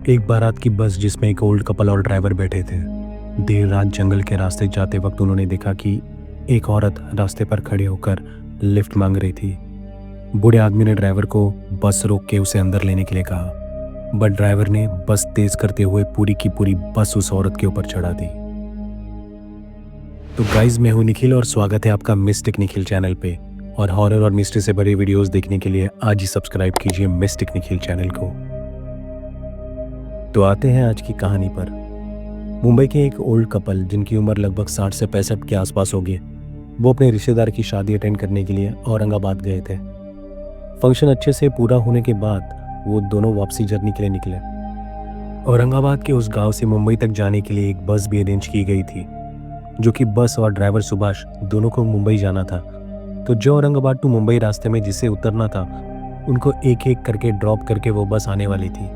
एक बारात की बस जिसमें एक ओल्ड कपल और ड्राइवर बैठे थे। देर रात जंगल के रास्ते जाते वक्त उन्होंने देखा कि एक औरत रास्ते पर खड़े होकर लिफ्ट मांग रही थी। बूढ़े आदमी ने ड्राइवर को बस रोक के उसे अंदर लेने के लिए कहा, बट ड्राइवर ने बस तेज करते हुए पूरी की पूरी बस उस औरत के ऊपर चढ़ा दी। तो गाइज, मैं हूं निखिल और स्वागत है आपका मिस्टिक निखिल चैनल पे। और हॉरर और मिस्ट्री से भरे वीडियोस देखने के लिए आज ही सब्सक्राइब कीजिए मिस्टिक निखिल चैनल को। तो आते हैं आज की कहानी पर। मुंबई के एक ओल्ड कपल जिनकी उम्र लगभग 60 से 65 के आसपास होगी, वो अपने रिश्तेदार की शादी अटेंड करने के लिए औरंगाबाद गए थे। फंक्शन अच्छे से पूरा होने के बाद वो दोनों वापसी जर्नी के लिए निकले। औरंगाबाद के उस गांव से मुंबई तक जाने के लिए एक बस भी अरेंज की गई थी, जो कि बस और ड्राइवर सुभाष दोनों को मुंबई जाना था। तो जो औरंगाबाद टू मुंबई रास्ते में जिसे उतरना था, उनको एक एक करके ड्रॉप करके वो बस आने वाली थी।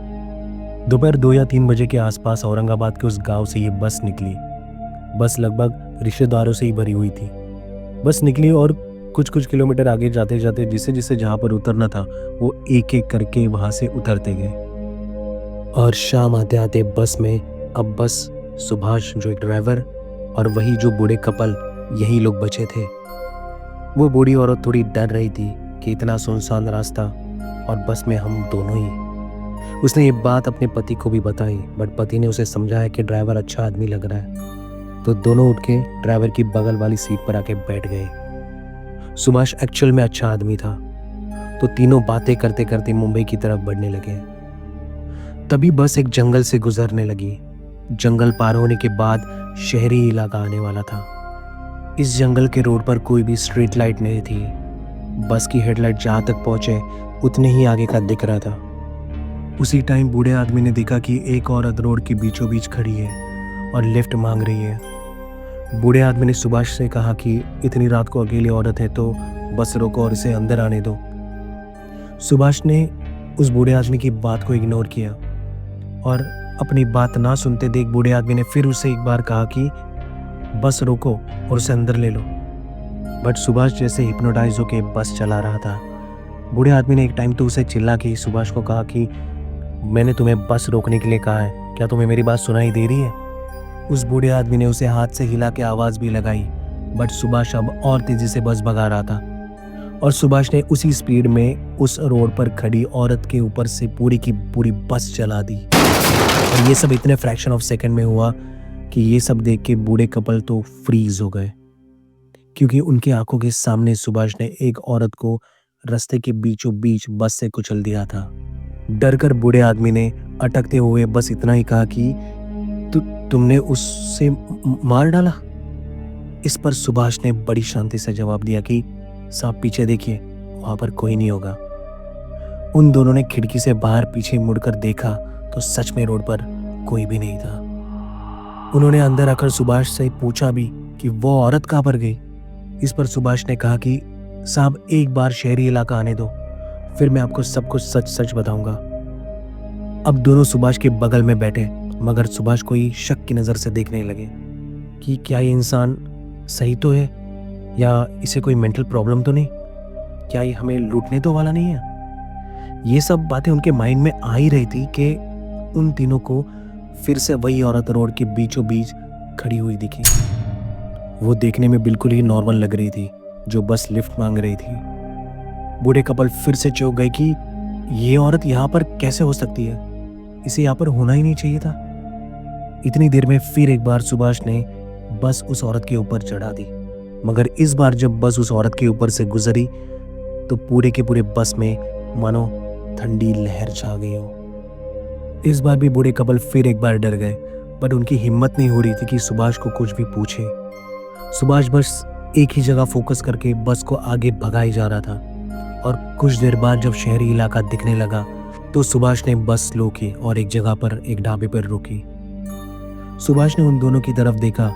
दोपहर 2 या 3 बजे के आसपास औरंगाबाद के उस गांव से ये बस निकली। बस लगभग रिश्तेदारों से ही भरी हुई थी। बस निकली और कुछ कुछ किलोमीटर आगे जाते जाते जिसे जहाँ पर उतरना था वो एक एक करके वहाँ से उतरते गए। और शाम आते आते बस में अब बस सुभाष जो एक ड्राइवर और वही जो बूढ़े कपल, यही लोग बचे थे। वो बूढ़ी औरत थोड़ी डर रही थी कि इतना सुनसान रास्ता और बस में हम दोनों ही। उसने ये बात अपने पति को भी बताई, बट पति ने उसे समझाया कि ड्राइवर अच्छा आदमी लग रहा है। तो दोनों उठ के ड्राइवर की बगल वाली सीट पर आके बैठ गए। सुभाष एक्चुअल में अच्छा आदमी था। तो तीनों बातें करते करते मुंबई की तरफ बढ़ने लगे। तभी बस एक जंगल से गुजरने लगी। जंगल पार होने के बाद शहरी इलाका आने वाला था। इस जंगल के रोड पर कोई भी स्ट्रीट लाइट नहीं थी। बस की हेडलाइट जहाँ तक पहुंचे उतने ही आगे का दिख रहा था। उसी टाइम बूढ़े आदमी ने देखा कि एक औरत रोड के बीचों बीच खड़ी है और लिफ्ट मांग रही है। बूढ़े आदमी ने सुभाष से कहा कि इतनी रात को अकेली औरत है तो बस रोको और इसे अंदर आने दो। सुभाष ने उस बूढ़े आदमी की बात को इग्नोर किया और अपनी बात ना सुनते देख बूढ़े आदमी ने फिर उसे एक बार कहा कि बस रोको और उसे अंदर ले लो। बट सुभाष जैसे हिप्नोटाइज होके बस चला रहा था। बूढ़े आदमी ने एक टाइम तो उसे चिल्ला के सुभाष को कहा कि मैंने तुम्हें बस रोकने के लिए कहा है, क्या तुम्हें मेरी बात सुनाई दे रही है? उस बूढ़े आदमी ने उसे हाथ से हिला के आवाज़ भी लगाई, बट सुभाष अब और तेजी से बस भगा रहा था। और सुभाष ने उसी स्पीड में उस रोड पर खड़ी औरत के ऊपर से पूरी की पूरी बस चला दी। और ये सब इतने फ्रैक्शन ऑफ सेकंड में हुआ कि ये सब देख के बूढ़े कपल तो फ्रीज हो गए, क्योंकि उनकी आंखों के सामने सुभाष ने एक औरत को रास्ते के बीचों बीच बस से कुचल दिया था। डर कर बूढ़े आदमी ने अटकते हुए बस इतना ही कहा कि तुमने उससे मार डाला। इस पर सुभाष ने बड़ी शांति से जवाब दिया कि साहब पीछे देखिए, वहां पर कोई नहीं होगा। उन दोनों ने खिड़की से बाहर पीछे मुड़कर देखा तो सच में रोड पर कोई भी नहीं था। उन्होंने अंदर आकर सुभाष से पूछा भी कि वो औरत कहाँ पर गई। इस पर सुभाष ने कहा कि साहब एक बार शहरी इलाका आने दो, फिर मैं आपको सब कुछ सच सच बताऊंगा। अब दोनों सुभाष के बगल में बैठे, मगर सुभाष को ही शक की नज़र से देखने लगे कि क्या ये इंसान सही तो है या इसे कोई मेंटल प्रॉब्लम तो नहीं, क्या ये हमें लूटने तो वाला नहीं है। ये सब बातें उनके माइंड में आ ही रही थी कि उन तीनों को फिर से वही औरत रोड के बीचों बीच खड़ी हुई दिखी। वो देखने में बिल्कुल ही नॉर्मल लग रही थी, जो बस लिफ्ट मांग रही थी। बूढ़े कपल फिर से चौंक गए कि ये औरत यहाँ पर कैसे हो सकती है, इसे यहाँ पर होना ही नहीं चाहिए था। इतनी देर में फिर एक बार सुभाष ने बस उस औरत के ऊपर चढ़ा दी, मगर इस बार जब बस उस औरत के ऊपर से गुजरी तो पूरे के पूरे बस में मानो ठंडी लहर छा गई हो। इस बार भी बूढ़े कपल फिर एक बार डर गए, बट उनकी हिम्मत नहीं हो रही थी कि सुभाष को कुछ भी पूछे। सुभाष बस एक ही जगह फोकस करके बस को आगे भगाई जा रहा था। और कुछ देर बाद जब शहरी इलाका दिखने लगा तो सुभाष ने बस स्लो की और एक जगह पर एक ढाबे पर रुकी। सुभाष ने उन दोनों की तरफ देखा।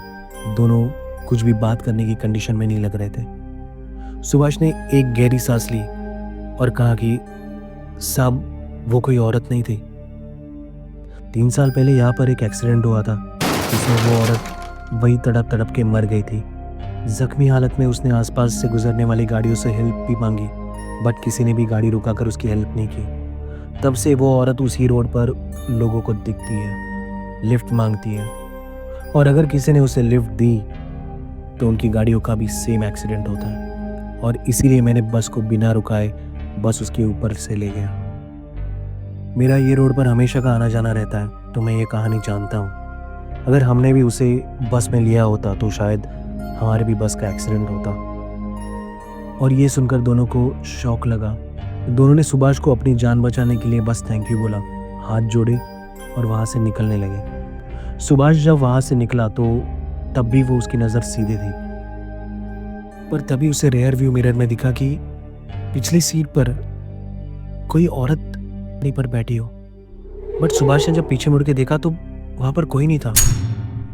दोनों कुछ भी बात करने की कंडीशन में नहीं लग रहे थे। सुभाष ने एक गहरी सांस ली और कहा कि साहब वो कोई औरत नहीं थी। 3 साल पहले यहाँ पर एक एक्सीडेंट हुआ था जिसमें वो औरत वही तड़प तड़प के मर गई थी। जख्मी हालत में उसने आसपास से गुजरने वाली गाड़ियों से हेल्प भी मांगी, बट किसी ने भी गाड़ी रुकाकर उसकी हेल्प नहीं की। तब से वो औरत उसी रोड पर लोगों को दिखती है, लिफ्ट मांगती है, और अगर किसी ने उसे लिफ्ट दी तो उनकी गाड़ियों का भी सेम एक्सीडेंट होता है। और इसीलिए मैंने बस को बिना रुकाए बस उसके ऊपर से ले गया। मेरा ये रोड पर हमेशा का आना जाना रहता है, तो मैं ये कहानी जानता हूँ। अगर हमने भी उसे बस में लिया होता तो शायद हमारे भी बस का एक्सीडेंट होता। और ये सुनकर दोनों को शौक लगा। दोनों ने सुभाष को अपनी जान बचाने के लिए बस थैंक यू बोला, हाथ जोड़े और वहाँ से निकलने लगे। सुभाष जब वहाँ से निकला तो तब भी वो उसकी नज़र सीधे थी, पर तभी उसे रेयर व्यू मिरर में दिखा कि पिछली सीट पर कोई औरत नहीं पर बैठी हो। बट सुभाष ने जब पीछे मुड़ के देखा तो वहाँ पर कोई नहीं था।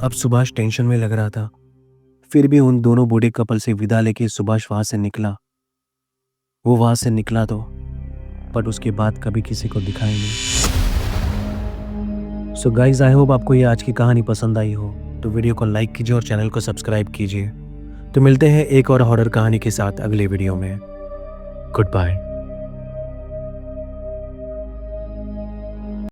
अब सुभाष टेंशन में लग रहा था। फिर भी उन दोनों बूढ़े कपल से विदा लेके सुभाष वहाँ से निकला। वो वहाँ से निकला तो बट उसके बाद कभी किसी को दिखा ही नहीं। सो गाइज, आई होप आपको ये आज की कहानी पसंद आई हो, तो वीडियो को लाइक कीजिए और चैनल को सब्सक्राइब कीजिए। तो मिलते हैं एक और हॉरर कहानी के साथ अगले वीडियो में। Good bye.